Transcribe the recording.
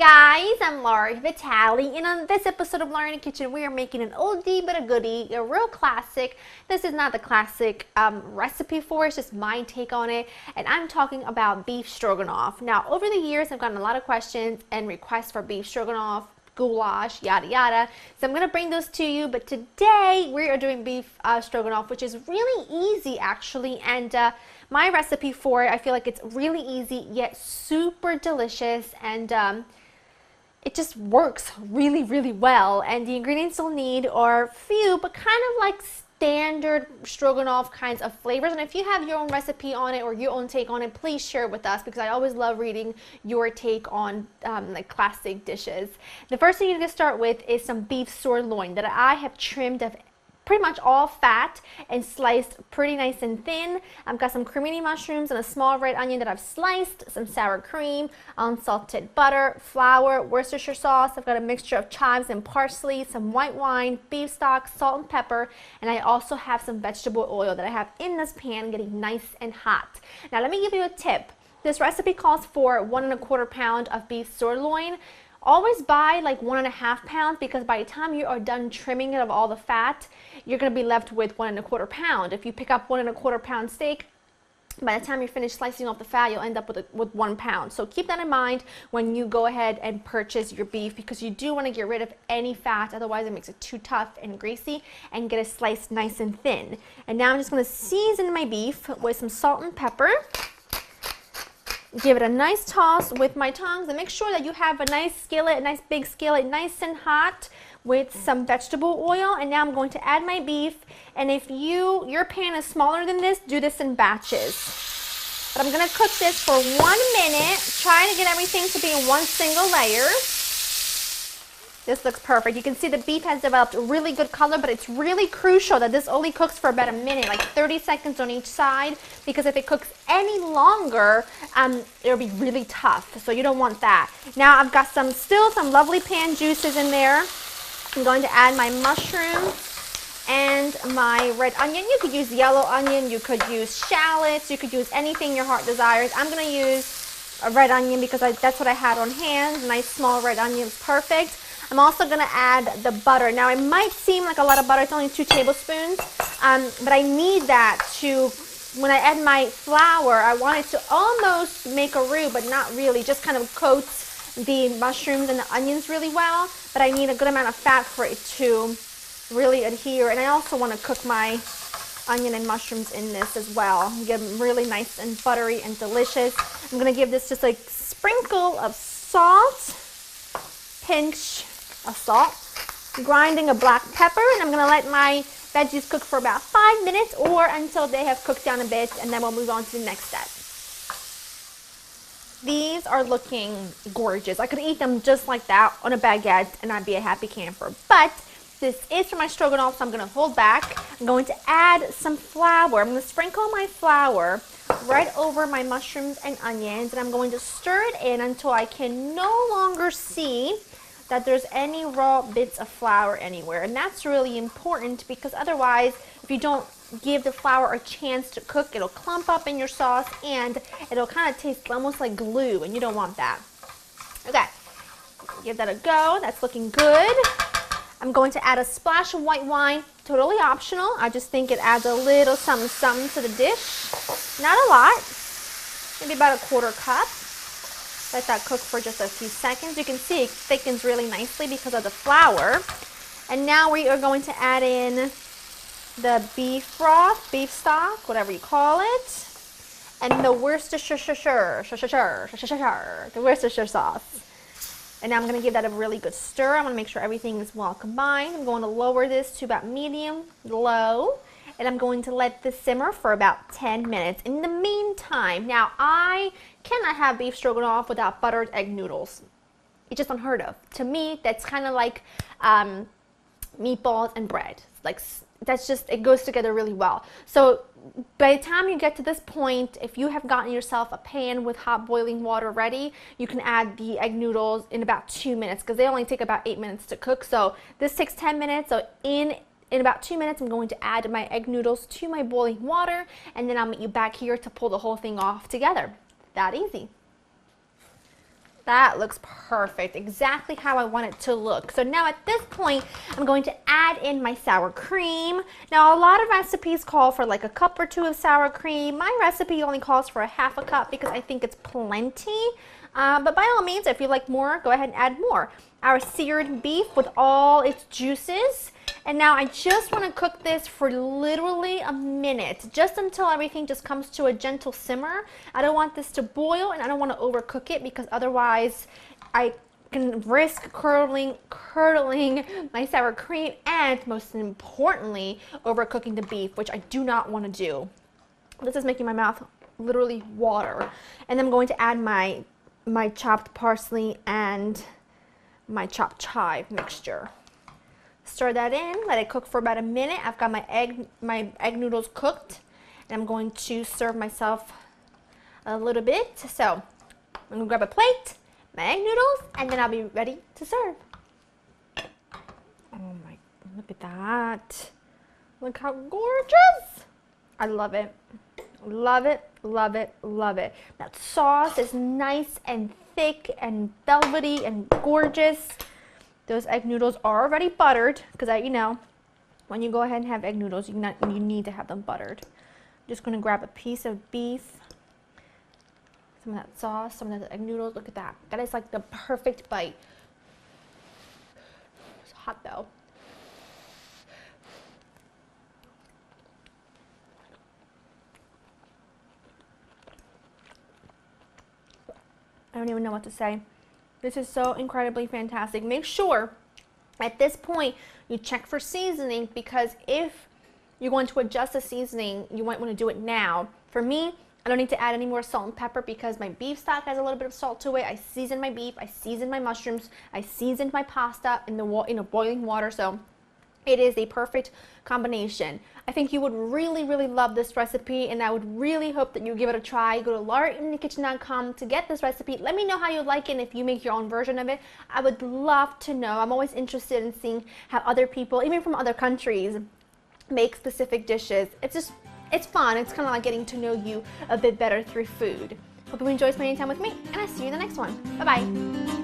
Hi guys, I'm Laura Vitale, and on this episode of Laura in the Kitchen, we are making an oldie but a goodie, a real classic. This is not the classic recipe for it, it's just my take on it, and I'm talking about beef stroganoff. Now, over the years, I've gotten a lot of questions and requests for beef stroganoff, goulash, yada yada, so I'm going to bring those to you, but today we are doing beef stroganoff, which is really easy actually, and my recipe for it, I feel like it's really easy yet super delicious, and it just works really, really well. And the ingredients you'll need are few, but kind of like standard stroganoff kinds of flavors. And if you have your own recipe on it or your own take on it, please share it with us, because I always love reading your take on like classic dishes. The first thing you're going to start with is some beef sirloin that I have trimmed of pretty much all fat and sliced pretty nice and thin. I've got some cremini mushrooms and a small red onion that I've sliced, some sour cream, unsalted butter, flour, Worcestershire sauce. I've got a mixture of chives and parsley, some white wine, beef stock, salt and pepper, and I also have some vegetable oil that I have in this pan getting nice and hot. Now let me give you a tip. This recipe calls for 1 1/4 pound of beef sirloin. Always buy like 1 1/2 pounds, because by the time you are done trimming it of all the fat, you're going to be left with 1 1/4 pound. If you pick up 1 1/4 pound steak, by the time you finish slicing off the fat, you'll end up with 1 pound. So keep that in mind when you go ahead and purchase your beef, because you do want to get rid of any fat, otherwise it makes it too tough and greasy, and get it sliced nice and thin. And now I'm just going to season my beef with some salt and pepper. Give it a nice toss with my tongs, and make sure that you have a nice skillet, a nice big skillet, nice and hot, with some vegetable oil. And now I'm going to add my beef, and if your pan is smaller than this, do this in batches. But I'm going to cook this for 1 minute, trying to get everything to be in one single layer. This looks perfect. You can see the beef has developed a really good color, but it's really crucial that this only cooks for about a minute, like 30 seconds on each side, because if it cooks any longer, it'll be really tough, so you don't want that. Now I've got still some lovely pan juices in there. I'm going to add my mushrooms and my red onion. You could use yellow onion, you could use shallots, you could use anything your heart desires. I'm going to use a red onion because that's what I had on hand. Nice small red onion is perfect. I'm also going to add the butter. Now it might seem like a lot of butter, it's only 2 tablespoons, but I need that to, when I add my flour, I want it to almost make a roux, but not really, just kind of coats the mushrooms and the onions really well, but I need a good amount of fat for it to really adhere. And I also want to cook my onion and mushrooms in this as well, get them really nice and buttery and delicious. I'm going to give this just a sprinkle of salt, pinch of salt, grinding a black pepper, and I'm going to let my veggies cook for about 5 minutes or until they have cooked down a bit, and then we'll move on to the next step. These are looking gorgeous. I could eat them just like that on a baguette and I'd be a happy camper, but this is for my stroganoff, so I'm going to hold back. I'm going to add some flour. I'm going to sprinkle my flour right over my mushrooms and onions, and I'm going to stir it in until I can no longer see that there's any raw bits of flour anywhere. And that's really important, because otherwise, if you don't give the flour a chance to cook, it'll clump up in your sauce and it'll kind of taste almost like glue, and you don't want that. Okay, give that a go. That's looking good. I'm going to add a splash of white wine, totally optional. I just think it adds a little something something to the dish. Not a lot, maybe about a 1/4 cup. Let that cook for just a few seconds. You can see it thickens really nicely because of the flour. And now we are going to add in the beef broth, beef stock, whatever you call it, and the Worcestershire sauce. And now I'm going to give that a really good stir. I'm going to make sure everything is well combined. I'm going to lower this to about medium low, and I'm going to let this simmer for about 10 minutes. In the meantime, now I cannot have beef stroganoff without buttered egg noodles. It's just unheard of. To me, that's kind of like meatballs and bread. Like, that's just, it goes together really well. So by the time you get to this point, if you have gotten yourself a pan with hot boiling water ready, you can add the egg noodles in about 2 minutes, because they only take about 8 minutes to cook. So this takes 10 minutes. So in about 2 minutes, I'm going to add my egg noodles to my boiling water, and then I'll meet you back here to pull the whole thing off together. That easy. That looks perfect, exactly how I want it to look. So now at this point, I'm going to add in my sour cream. Now a lot of recipes call for like a cup or two of sour cream. My recipe only calls for a half a cup because I think it's plenty. But by all means, if you like more, go ahead and add more. Our seared beef with all its juices. And now I just want to cook this for literally a minute, just until everything just comes to a gentle simmer. I don't want this to boil, and I don't want to overcook it because otherwise I can risk curdling my sour cream and, most importantly, overcooking the beef, which I do not want to do. This is making my mouth literally water. And then I'm going to add my chopped parsley and my chopped chive mixture. Stir that in, let it cook for about a minute. I've got my egg noodles cooked, and I'm going to serve myself a little bit. So I'm gonna grab a plate, my egg noodles, and then I'll be ready to serve. Oh my, look at that. Look how gorgeous. I love it. Love it, love it, love it. That sauce is nice and thick and velvety and gorgeous. Those egg noodles are already buttered because you know, when you go ahead and have egg noodles, you need to have them buttered. I'm just going to grab a piece of beef, some of that sauce, some of the egg noodles. Look at that. That is like the perfect bite. It's hot though. I don't even know what to say. This is so incredibly fantastic. Make sure at this point you check for seasoning, because if you're going to adjust the seasoning, you might want to do it now. For me, I don't need to add any more salt and pepper because my beef stock has a little bit of salt to it. I seasoned my beef, I seasoned my mushrooms, I seasoned my pasta in the boiling water, so it is a perfect combination. I think you would really, really love this recipe, and I would really hope that you give it a try. Go to laurainthekitchen.com to get this recipe. Let me know how you like it, and if you make your own version of it. I would love to know. I'm always interested in seeing how other people, even from other countries, make specific dishes. It's fun. It's kind of like getting to know you a bit better through food. Hope you enjoy spending time with me, and I'll see you in the next one. Bye-bye.